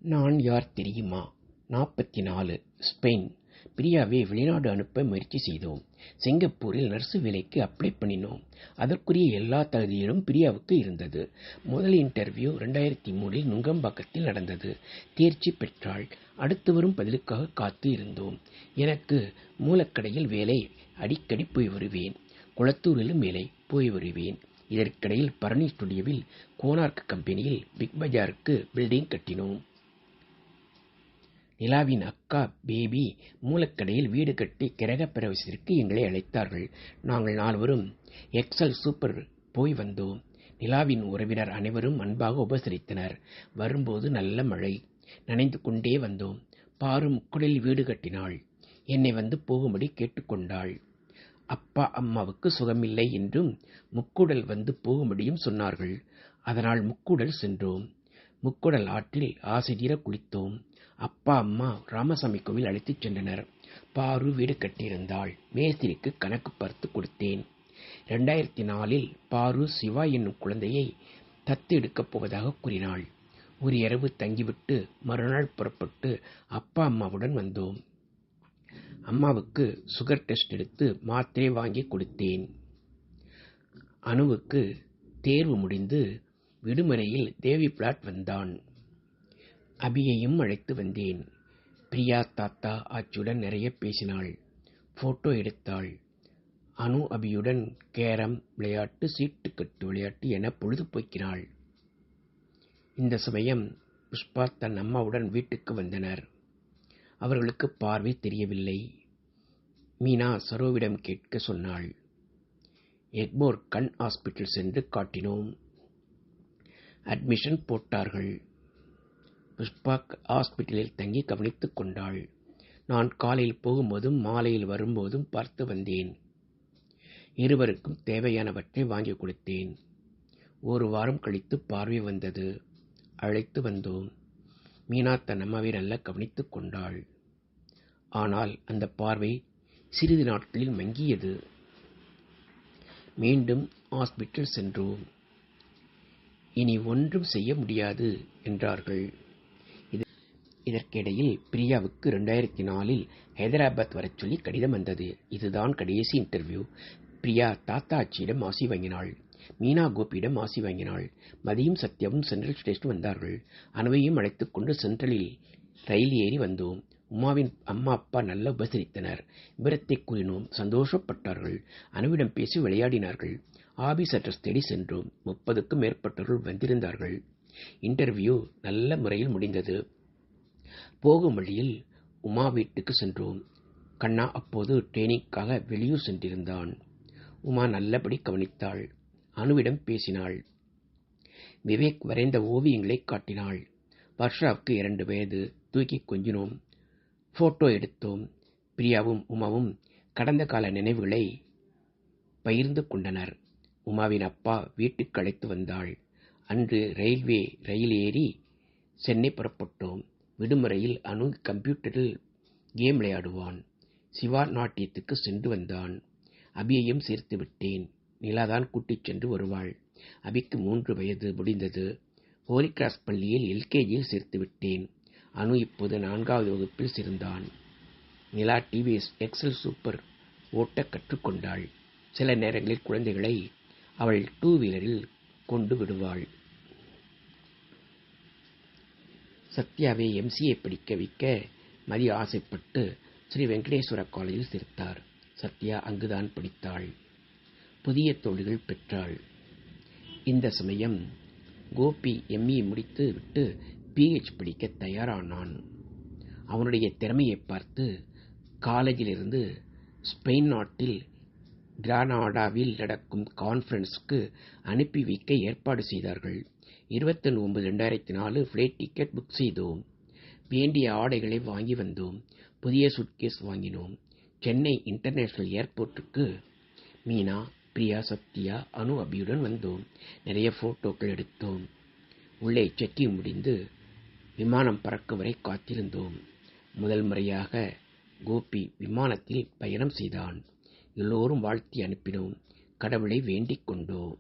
நான் யார் தெரியுமா? 44, ஸ்பெயின். பிரியாவை வெளிநாடு அனுப்ப முயற்சி செய்தோம். சிங்கப்பூரில் நர்சு வேலைக்கு அப்ளை பண்ணினோம். அதற்குரிய எல்லா தகுதிகளும் பிரியாவுக்கு இருந்தது. முதல் இன்டர்வியூ 2003 நுங்கம்பாக்கத்தில் நடந்தது. தேர்ச்சி பெற்றாள். அடுத்து வரும் பதிலுக்காக காத்து இருந்தோம். எனக்கு மூலக்கடையில் வேலை. அடிக்கடி போய் வருவேன். குளத்தூரிலும் வேலை. போய் வருவேன். இதற்கிடையில் பரணி ஸ்டுடியோவில் கோனார்க் கம்பெனியில் பிக் பஜாருக்கு பில்டிங் கட்டினோம். நிலாவின் அக்கா பேபி மூலக்கடையில் வீடு கட்டி கிரகப்பிரவேசத்திற்கு எங்களை அழைத்தார்கள். நாங்கள் 4வரும் எக்ஸல் சூப்பர் போய் வந்தோம். நிலாவின் உறவினர் அனைவரும் அன்பாக உபசரித்தனர். வரும்போது நல்ல மழை. நனைந்து கொண்டே வந்தோம். பாரு முக்குடலில் வீடு கட்டினாள். என்னை வந்து போகும்படி கேட்டுக்கொண்டாள். அப்பா அம்மாவுக்கு சுகமில்லை என்றும் முக்குடல் வந்து போகும்படியும் சொன்னார்கள். அதனால் முக்குடல் சென்றோம். முக்குடல் ஆற்றில் ஆசைதீர குளித்தோம். அப்பா அம்மா ராமசாமி கோவில் அழைத்துச் சென்றனர். பாரு வீடு கட்டியிருந்தாள். மேஸ்திரிக்கு கணக்கு பார்த்து கொடுத்தேன். 2004 பாரு சிவா என்னும் குழந்தையை தத்து எடுக்கப் போவதாக கூறினாள். ஒரு இரவு தங்கிவிட்டு மறுநாள் புறப்பட்டு அப்பா அம்மாவுடன் வந்தோம். அம்மாவுக்கு சுகர் டெஸ்ட் எடுத்து மாத்திரை வாங்கி கொடுத்தேன். அனுவுக்கு தேர்வு முடிந்து விடுமுறையில் தேவி பிளாட் வந்தான். அபியையும் அழைத்து வந்தேன். பிரியா தாத்தா ஆச்சியுடன் நிறைய பேசினாள். போட்டோ எடுத்தாள். அனு அபியுடன் கேரம் விளையாட்டு, சீட்டுக்கட்டு விளையாட்டு என பொழுது போக்கினாள். இந்த சமயம் புஷ்பா தன் அம்மாவுடன் வீட்டுக்கு வந்தனர். அவர்களுக்கு பார்வை தெரியவில்லை. மீனா சரோவிடம் கேட்க சொன்னாள். எக்மோர் கண் ஹாஸ்பிட்டல் சென்று காட்டினோம். அட்மிஷன் போட்டார்கள். புஷ்பா ஹாஸ்பிட்டலில் தங்கி கவனித்துக் கொண்டாள். நான் காலையில் போகும்போதும் மாலையில் வரும்போதும் பார்த்து வந்தேன். இருவருக்கும் தேவையானவற்றை வாங்கி கொடுத்தேன். ஒரு வாரம் கழித்து பார்வை வந்தது. அழைத்து வந்தோம். மீனா தன் அம்மாவை நல்லா கவனித்துக் கொண்டாள். ஆனால் அந்த பார்வை சிறிது நாட்களில் மங்கியது. மீண்டும் ஹாஸ்பிட்டல் சென்றோம். இனி ஒன்றும் செய்ய முடியாது என்றார்கள். இதற்கிடையில் பிரியாவுக்கு 2004 ஹைதராபாத் வரச் சொல்லி கடிதம் வந்தது. இதுதான் கடைசி இன்டர்வியூ. பிரியா தாத்தா ஆச்சியிடம் ஆசி வாங்கினாள். மீனா கோபியிடம் ஆசி வாங்கினாள். மதியும் சத்யாவும் சென்ட்ரல் ஸ்டேஷன் வந்தார்கள். அனுவையும் அழைத்துக் கொண்டு சென்ட்ரலில் ரயில் ஏறி வந்தோம். உமாவின் அம்மா அப்பா நல்ல உபசரித்தனர். விவரத்தை கூறினோம். சந்தோஷப்பட்டார்கள். அனுவிடம் பேசி விளையாடினார்கள். ஆபீஸ் அட்ரஸ் தேடி சென்றோம். 30க்கும் மேற்பட்டவர்கள் வந்திருந்தார்கள். இன்டர்வியூ நல்ல முறையில் முடிந்தது. போகும் வழியில் உமா வீட்டுக்கு சென்றோம். கண்ணா அப்போது ட்ரெயினிங்காக வெளியூர் சென்றிருந்தான். உமா நல்லபடி கவனித்தாள். அனுவிடம் பேசினாள். விவேக் வரைந்த ஓவியங்களை காட்டினாள். வர்ஷாவுக்கு 2 வயது. தூக்கி கொஞ்சினோம். போட்டோ எடுத்தோம். பிரியாவும் உமாவும் கடந்த கால நினைவுகளை பகிர்ந்து கொண்டனர். உமாவின் அப்பா வீட்டுக்கு அழைத்து வந்தாள். அன்று ரயில் ஏறி சென்னை புறப்பட்டோம். விடுமுறையில் அனு கம்ப்யூட்டரில் கேம் விளையாடுவான். சிவா நாட்டியத்துக்கு சென்று வந்தான். அபியையும் சேர்த்து விட்டேன். நிலாதான் கூட்டிச் சென்று வருவாள். அபிக்கு 3 வயது முடிந்தது. ஹோலி கிராஸ் பள்ளியில் எல்கேஜியில் சேர்த்து விட்டேன். அனு இப்போது 4வது வகுப்பில் சேர்ந்தான். நிலா டிவிஎஸ் எக்ஸல் சூப்பர் ஓட்ட கற்றுக்கொண்டாள். சில நேரங்களில் குழந்தைகளை அவள் 2 வீலரில் கொண்டு விடுவாள். சத்யாவை எம்சிஏ படிக்க வைக்க மதி ஆசைப்பட்டு ஸ்ரீ வெங்கடேஸ்வர காலேஜில் சேர்த்தார். சத்யா அங்குதான் படித்தாள். புதிய தோழிகள் பெற்றாள். இந்த சமயம் கோபி எம்இ முடித்து விட்டு பிஹெச் படிக்க தயாரானான். அவனுடைய திறமையை பார்த்து காலேஜிலிருந்து ஸ்பெயின் நாட்டில் கிரானாடாவில் நடக்கும் கான்ஃபரன்ஸுக்கு அனுப்பி வைக்க ஏற்பாடு செய்தார்கள். 29/2004 ஃப்ளைட் டிக்கெட் புக் செய்தோம். வேண்டிய ஆடைகளை வாங்கி வந்தோம். புதிய சூட்கேஸ் வாங்கினோம். சென்னை இன்டர்நேஷனல் ஏர்போர்ட்டுக்கு மீனா, பிரியா, சத்யா, அனு அபியுடன் வந்தோம். நிறைய போட்டோக்கள் எடுத்தோம். உள்ளே செக்கிங் முடிந்து விமானம் பறக்கும் வரை காத்திருந்தோம். முதல் முறையாக கோபி விமானத்தில் பயணம் செய்தான். எல்லோரும் வாழ்த்தி அனுப்பினோம். கடவுளை வேண்டிக் கொண்டோம்.